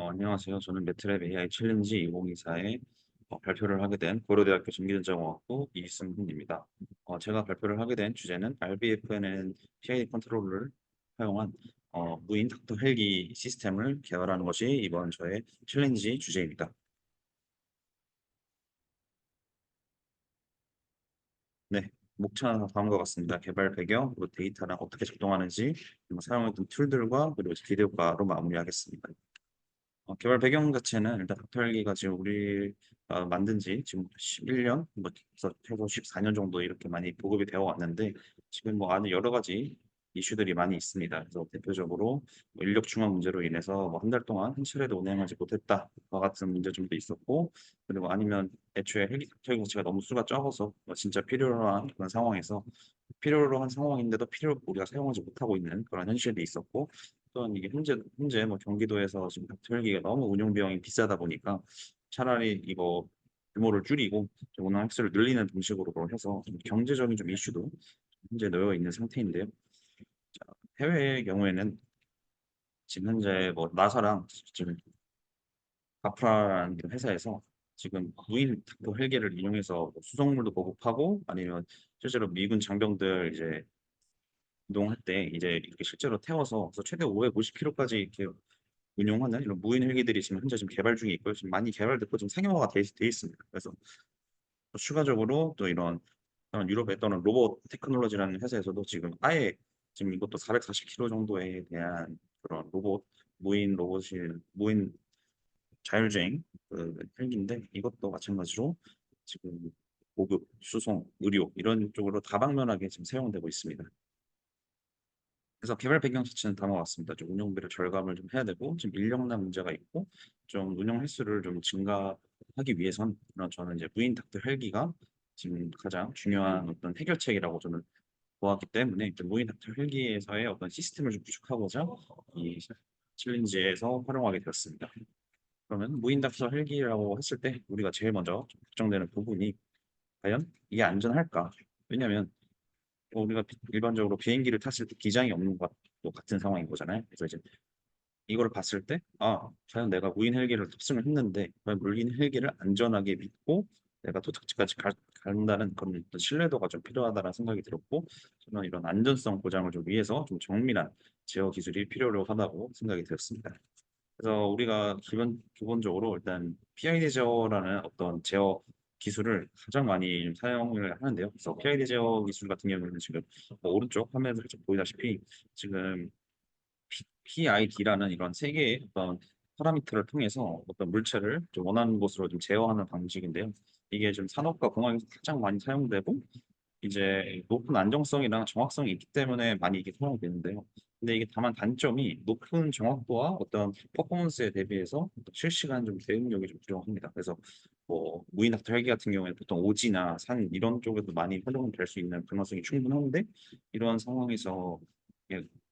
안녕하세요. 저는 매트랩 AI 챌린지 2024에 발표를 하게 된 고려대학교 전기전자공학부 이승훈입니다. 제가 발표를 하게 된 주제는 RBFNN PID 컨트롤러를 사용한 무인 닥터 헬기 시스템을 개발하는 것이 이번 저의 챌린지 주제입니다. 네, 목차는 다음과 같습니다. 개발 배경, 그리고 데이터랑 어떻게 작동하는지, 그리고 사용했던 툴들과 그리고 기대효과로 마무리하겠습니다. 개발 배경 자체는 일단 닥터헬기가 지금 우리가 만든 지 지금 11년, 뭐 해서 14년 정도 이렇게 많이 보급이 되어 왔는데 지금 뭐 안에 여러 가지 이슈들이 많이 있습니다. 그래서 대표적으로 뭐 인력 중화 문제로 인해서 뭐 한 달 동안 한 차례도 운행하지 못했다와 같은 문제점도 있었고, 그리고 아니면 애초에 헬기 닥터헬기 자체가 너무 수가 적어서 뭐 진짜 필요로 한 그런 상황에서 필요로 한 상황인데도 우리가 사용하지 못하고 있는 그런 현실이 있었고, 또한 이게 현재 뭐 경기도에서 지금 닥터헬기가 너무 운영 비용이 비싸다 보니까 차라리 이거 규모를 줄이고 좀 운항 횟수를 늘리는 방식으로 해서 좀 경제적인 좀 이슈도 현재 놓여 있는 상태인데요. 자, 해외의 경우에는 지금 현재 뭐 나사랑 지금 아프라라는 회사에서 지금 무인 닥터 헬기를 이용해서 뭐 수송물도 보급하고, 아니면 실제로 미군 장병들 이제 이동할 때 이제 이렇게 실제로 태워서 그래서 최대 550km까지 이렇게 운용하는 이런 무인 헬기들이 지금 현재 지금 개발 중에 있고요. 지금 많이 개발됐고 지금 상용화가 돼 있습니다. 그래서 또 추가적으로 또 이런 유럽에 또는 로봇 테크놀로지라는 회사에서도 지금 아예 지금 이것도 440km 정도에 대한 그런 무인 자율주행 헬기인데, 이것도 마찬가지로 지금 보급, 수송, 의료 이런 쪽으로 다방면하게 지금 사용되고 있습니다. 그래서 개발 배경 자체는 담아왔습니다. 좀 운영비를 절감을 좀 해야 되고, 지금 인력난 문제가 있고, 좀 운영 횟수를 좀 증가하기 위해선 저는 이제 무인 닥터 헬기가 지금 가장 중요한 어떤 해결책이라고 저는 보았기 때문에 이제 무인 닥터 헬기에서의 어떤 시스템을 좀 구축하고자 이 챌린지에서 활용하게 되었습니다. 그러면 무인 닥터 헬기라고 했을 때 우리가 제일 먼저 좀 걱정되는 부분이 과연 이게 안전할까? 왜냐하면 우리가 일반적으로 비행기를 탔을 때 기장이 없는 것도 같은 상황인 거잖아요. 그래서 이제 이거를 봤을 때, 과연 내가 무인 헬기를 탑승을 했는데, 과연 무인 헬기를 안전하게 믿고 내가 도착지까지 간다는 그런 어떤 신뢰도가 좀 필요하다는 생각이 들었고, 저는 이런 안전성 보장을 좀 위해서 좀 정밀한 제어 기술이 필요로 하다고 생각이 들었습니다. 그래서 우리가 기본적으로 일단 PID 제어라는 어떤 제어 기술을 가장 많이 좀 사용을 하는데요. 그래서 PID 제어 기술 같은 경우는 지금 오른쪽 화면에서 살짝 보이다시피 지금 PID라는 이런 세 개의 어떤 파라미터를 통해서 어떤 물체를 좀 원하는 곳으로 좀 제어하는 방식인데요. 이게 좀 산업과 공학에서 가장 많이 사용되고, 이제 높은 안정성이랑 정확성이 있기 때문에 많이 이게 사용되는데요. 근데 이게 다만 단점이 높은 정확도와 어떤 퍼포먼스에 대비해서 실시간 좀 대응력이 좀 부족합니다. 그래서 뭐 무인 닥터 헬기 같은 경우에는 보통 오지나 산 이런 쪽에도 많이 활용될 수 있는 가능성이 충분한데, 이런 상황에서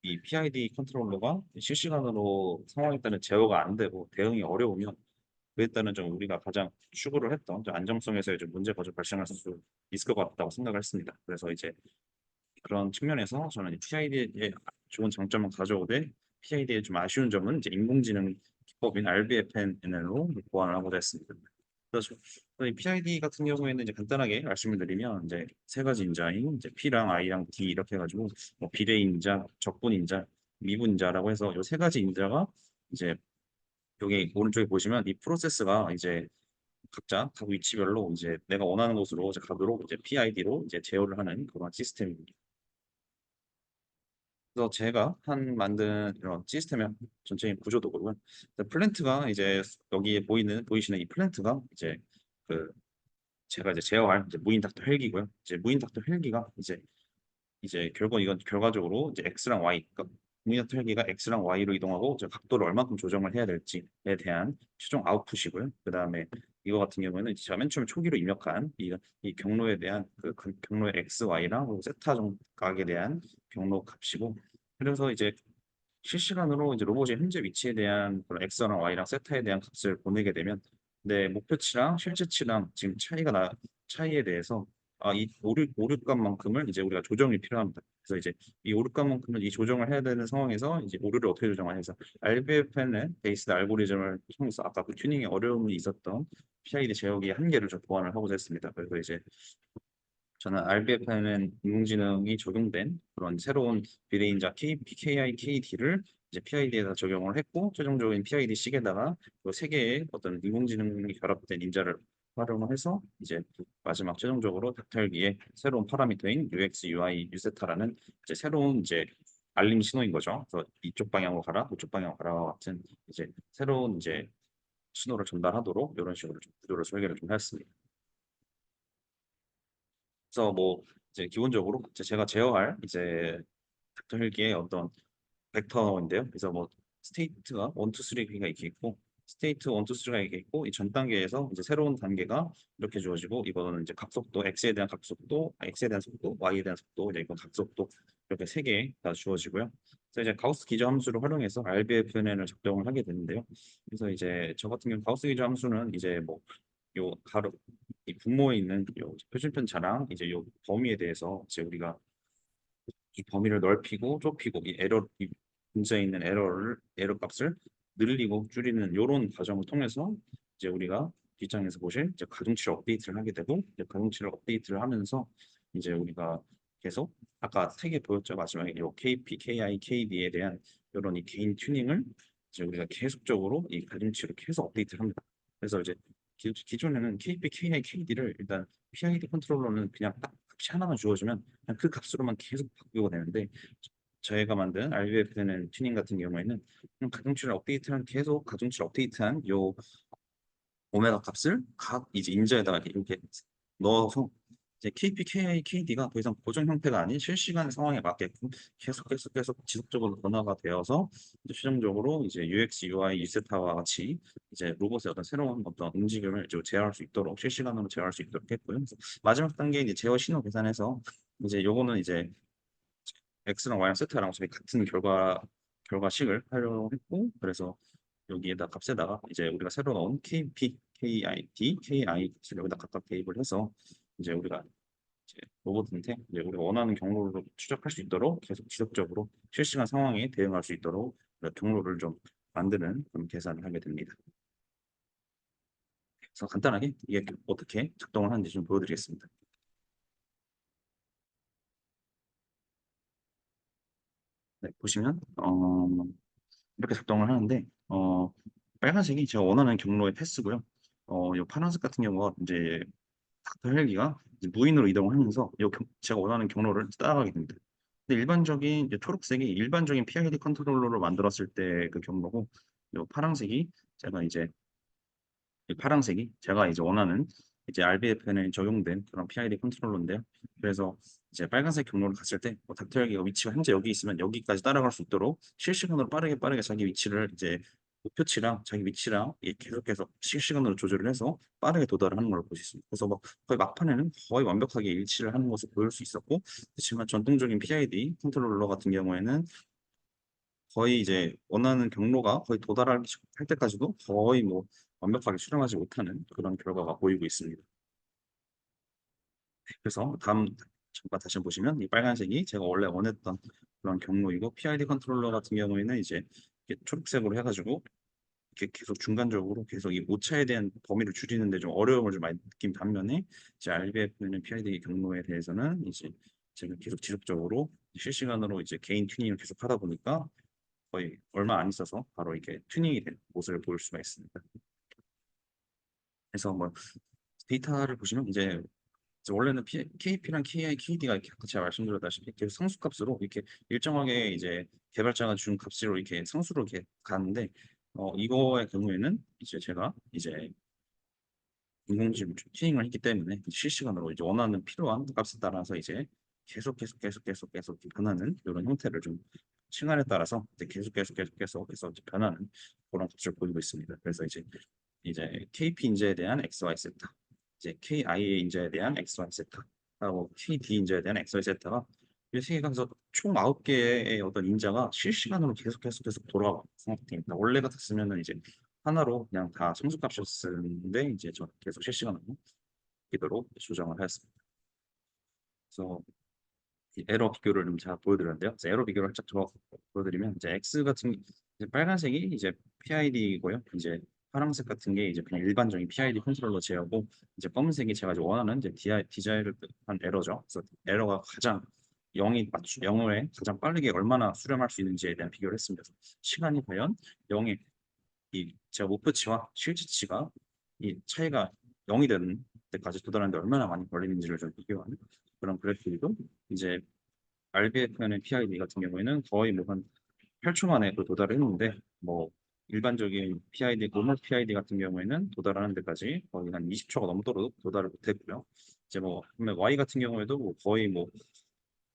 이 PID 컨트롤러가 실시간으로 상황에 따른 제어가 안 되고 대응이 어려우면, 그에 따른 좀 우리가 가장 추구를 했던 좀 안정성에서의 좀 문제가 좀 발생할 수 있을 것 같다고 생각을 했습니다. 그래서 이제 그런 측면에서 저는 PID의 좋은 장점은 가져오되, PID의 좀 아쉬운 점은 이제 인공지능 기법인 RBFNN으로 보완을 하고자 했습니다. 그래서 이 PID 같은 경우에는 이제 간단하게 말씀을 드리면 이제 세 가지 인자인 이제 P랑 I랑 D 이렇게 해가지고 뭐 비례 인자, 적분 인자, 미분 인자라고 해서 이 세 가지 인자가 이제 여기 오른쪽에 보시면 이 프로세스가 이제 각자 각 위치별로 이제 내가 원하는 곳으로 이제 가도록 이제 PID로 이제 제어를 하는 그런 시스템입니다. 그래서 제가 만든 이런 시스템의 전체적인 구조도 보면, 플랜트가 이제 여기에 보이시는 이 플랜트가 이제 그 제가 이제 제어할 이제 무인 닥터 헬기고요. 이제 무인 닥터 헬기가 이제 이건 결과적으로 이제 X랑 Y, 그러니까 무인 닥터 헬기가 X랑 Y로 이동하고 이제 각도를 얼마큼 조정을 해야 될지에 대한 최종 아웃풋이고요. 그다음에 이거 같은 경우에는 제가 맨 처음에 초기로 입력한 이 경로에 대한 그 경로의 X, Y랑 그리고 세타 정각에 대한 경로 값이고, 그래서 이제 실시간으로 이제 로봇의 현재 위치에 대한 그런 X랑 Y랑 세타에 대한 값을 보내게 되면 내 목표치랑 실제치랑 지금 차이에 대해서 이 오류값만큼을 이제 우리가 조정이 필요합니다. 그래서 이제 이 오류값만큼은 이 조정을 해야 되는 상황에서 이제 오류를 어떻게 조정하냐 해서 RBFN의 베이스 알고리즘을 통해서 아까 그 튜닝에 어려움이 있었던 PID 제어기의 한계를 좀 보완을 하고자 했습니다. 그래서 이제 저는 RBFN은 인공지능이 적용된 그런 새로운 비례인자 KPKI, KD를 이제 PID에다 적용을 했고 최종적인 PID 식에다가 그 세 개의 어떤 인공지능이 결합된 인자를 활용을 해서 이제 마지막 최종적으로 닥터헬기의 새로운 파라미터인 UX, UI, 유세타라는 이제 새로운 이제 알림 신호인 거죠. 그래서 이쪽 방향으로 가라, 이쪽 방향으로 가라와 같은 이제 새로운 이제 신호를 전달하도록 이런 식으로 좀 구조를 설계를 좀 했습니다. 그래서 뭐 이제 기본적으로 이제 제가 제어할 이제 닥터 헬기의 어떤 벡터인데요. 그래서 뭐 스테이트가 1, 2, 3가 이렇게 있고 스테이트 1, 2, 3가 이렇게 있고 이 전 단계에서 이제 새로운 단계가 이렇게 주어지고 이거는 이제 각속도 x에 대한 각속도, x에 대한 속도, y에 대한 속도, 이제 이건 각속도 이렇게 세 개가 주어지고요. 그래서 이제 가우스 기저 함수를 활용해서 RBFN을 작동을 하게 되는데요. 그래서 이제 저 같은 경우 가우스 기저 함수는 이제 뭐 요 가로 이 분모에 있는 요 표준편 자랑 이제 요 범위에 대해서 이제 우리가 이 범위를 넓히고 좁히고 이 에러 이 문제에 있는 에러 값을 늘리고 줄이는 요런 과정을 통해서 이제 우리가 뒷장에서 보실 이제 가중치를 업데이트를 하게 되고 이제 가중치를 업데이트를 하면서 이제 우리가 계속 아까 세 개 보였죠 마지막에 요 KP, KI, KD에 대한 이런 이 개인 튜닝을 이제 우리가 계속적으로 이 가중치로 계속 업데이트를 합니다. 그래서 이제 기존에는 KP, KI, KD를 일단 PID 컨트롤러는 그냥 딱 값이 하나만 주어지면 그냥 그 값으로만 계속 바꾸고 되는데 저희가 만든 RBF는 튜닝 같은 경우에는 그냥 가중치를 업데이트한 계속 가중치를 업데이트한 요 오메가 값을 각 이제 인자에다가 이렇게 넣어서 이제 KP, KI, KD가 더 이상 고정 형태가 아닌 실시간 상황에 맞게끔 계속 지속적으로 변화가 되어서 이제 최종적으로 이제 UX, UI, 유세타와 같이 이제 로봇의 어떤 새로운 어떤 움직임을 이제 제어할 수 있도록 실시간으로 제어할 수 있도록 했고요. 그래서 마지막 단계 이제 제어 신호 계산해서 이제 요거는 이제 X랑 Y랑 세트랑 어차피 같은 결과식을 활용했고 그래서 여기에다 값에다가 이제 우리가 새로 넣은 KP, KID, KI 값을 여기다 각각 대입을 해서 이제 우리가 이제 로봇한테 이제 우리가 원하는 경로를 추적할 수 있도록 계속 지속적으로 실시간 상황에 대응할 수 있도록 경로를 좀 만드는 그런 계산을 하게 됩니다. 그래서 간단하게 이게 어떻게 작동을 하는지 좀 보여드리겠습니다. 네, 보시면 이렇게 작동을 하는데 빨간색이 제가 원하는 경로의 패스고요. 이 파란색 같은 경우가 이제 닥터 헬기가 이제 무인으로 이동을 하면서 제가 원하는 경로를 따라가게 됩니다. 근데 일반적인 이제 초록색이 일반적인 PID 컨트롤러로 만들었을 때 그 경로고 이 파란색이 제가 이제 이 파란색이 제가 이제 원하는 이제 RBFN에 적용된 그런 PID 컨트롤러인데요. 그래서 이제 빨간색 경로를 갔을 때 닥터 헬기가 위치가 현재 여기 있으면 여기까지 따라갈 수 있도록 실시간으로 빠르게 자기 위치를 이제 목표치랑 자기 위치랑 계속해서 실시간으로 조절을 해서 빠르게 도달을 하는 걸 볼 수 있습니다. 그래서 막 거의 막판에는 거의 완벽하게 일치를 하는 것을 보일 수 있었고, 그렇지만 전통적인 PID 컨트롤러 같은 경우에는 거의 이제 원하는 경로가 거의 도달할 할 때까지도 거의 뭐 완벽하게 수령하지 못하는 그런 결과가 보이고 있습니다. 그래서 다음 잠깐 다시 보시면 이 빨간색이 제가 원래 원했던 그런 경로이고 PID 컨트롤러 같은 경우에는 이제 이렇게 초록색으로 해가지고 이렇게 계속 중간적으로 계속 이 오차에 대한 범위를 줄이는데 좀 어려움을 좀 많이 느낀 반면에 이제 RBF는 PID 경로에 대해서는 이제 제가 계속 지속적으로 실시간으로 이제 개인 튜닝을 계속 하다 보니까 거의 얼마 안 있어서 바로 이렇게 튜닝이 된 모습을 볼 수가 있습니다. 그래서 뭐 데이터를 보시면 이제 원래는 KP랑 KI, KD가 이렇게 아까 제가 말씀드렸다시피 계속 상수값으로 이렇게 일정하게 이제 개발자가 준 값으로 이렇게 상수로 이렇게 가는데 이거의 경우에는 이제 제가 이제 인공지능 튜닝을 했기 때문에 실시간으로 이제 원하는 필요한 값에 따라서 이제 계속 변하는 이런 형태를 좀 시간에 따라서 이제 계속 이제 변하는 그런 값을 보이고 있습니다. 그래서 이제 KP 인자에 대한 XY 세타, 이제 KI의 인자에 대한 XY 세타, 하고 KD 인자에 대한 XY 세타가 이세 개가 그래서 총 9개의 어떤 인자가 실시간으로 계속 돌아가고 상태입니다. 원래 같았으면은 이제 하나로 그냥 다 상수값이었는데 이제 저 계속 실시간으로 기도록 조정을 하였습니다. 그래서 이 에러 비교를 좀 제가 보여드렸는데요. 그래서 에러 비교를 살짝 더 보여드리면 이제 X 같은 이제 빨간색이 이제 PID고요. 이제 파란색 같은 게 이제 그냥 일반적인 PID 컨트롤러 제어고 이제 검은색이 제가 이제 원하는 이제 디자인을 한 에러죠. 그래서 에러가 가장 0에 가장 빠르게 얼마나 수렴할 수 있는지에 대한 비교를 했습니다. 그래서 시간이 과연 0에 이 제가 목표치와 실제치가 이 차이가 0이 되는 때까지 도달하는데 얼마나 많이 걸리는지를 좀 비교하는 그런 그래프이고 이제 RBF는 PID 같은 경우에는 거의 뭐 한 8초 만에 그 도달을 했는데 뭐 일반적인 PID, 노멀 PID 같은 경우에는 도달하는 데까지 거의 한 20초가 넘도록 도달을 못했고요. 이제 뭐 그러면 Y 같은 경우에도 뭐 거의 뭐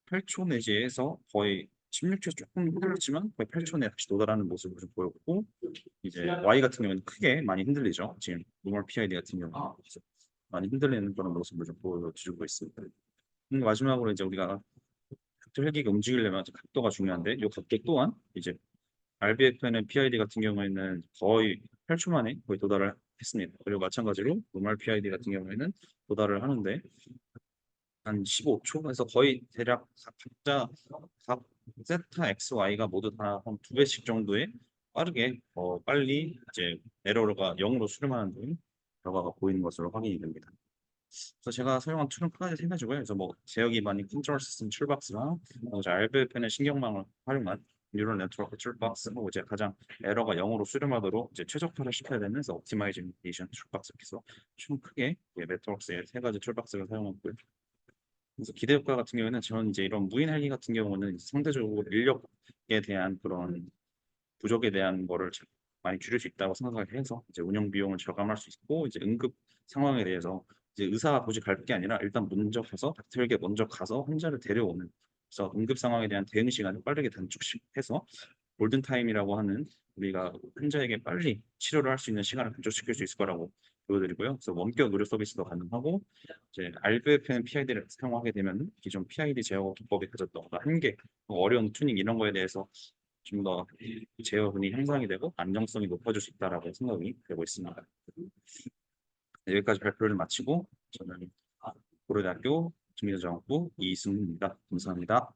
8초 내지에서 거의 16초 조금 흔들렸지만 거의 8초 내에 다시 도달하는 모습을 좀 보였고 이제 Y 같은 경우는 크게 많이 흔들리죠. 지금 노멀 PID 같은 경우는 그래서 많이 흔들리는 그런 모습을 좀 보여주고 있습니다. 마지막으로 이제 우리가 헬기가 움직이려면 각도가 중요한데 이 각도 또한 이제 RBF는 PID 같은 경우에는 거의 8초 만에 거의 도달을 했습니다. 그리고 마찬가지로 노멀 PID 같은 경우에는 도달을 하는데 한 15초에서 거의 대략 각자 각 세타 X, Y가 모두 다 한 두 배씩 정도의 빠르게 빨리 이제 에러가 0으로 수렴하는 등 결과가 보이는 것으로 확인이 됩니다. 그래서 제가 사용한 툴은 크게 세 가지고요. 그래서 뭐 제어 기반인 컨트롤 시스템 툴박스랑 RBFN의 신경망을 활용한 뉴럴 네트워크 툴박스고 이제 가장 에러가 0으로 수렴하도록 이제 최적화를 시켜야 되는 그래서 옵티마이제이션 툴박스 그래서 총 크게 네트워크의 세 가지 툴박스를 사용했고요. 그래서 기대 효과 같은 경우에는 저는 이제 이런 무인 헬기 같은 경우는 상대적으로 인력에 대한 그런 부족에 대한 거를 많이 줄일 수 있다고 생각을 해서 이제 운영 비용을 절감할 수 있고 이제 응급 상황에 대해서 이제 의사가 굳이 갈 게 아니라 일단 먼저 가서 닥터에게 먼저 가서 환자를 데려오는 그래서 응급 상황에 대한 대응 시간을 빠르게 단축해서 골든 타임이라고 하는 우리가 환자에게 빨리 치료를 할 수 있는 시간을 단축시킬 수 있을 거라고 보여드리고요. 그래서 원격 의료 서비스도 가능하고 이제 RVF는 PID를 사용하게 되면 기존 PID 제어 기법이 가졌던 한계, 어려운 튜닝 이런 거에 대해서 좀 더 제어분이 향상이 되고 안정성이 높아질 수 있다라고 생각이 되고 있습니다. 네, 여기까지 발표를 마치고 저는 고려대학교 중기자정학부 이승훈입니다. 감사합니다.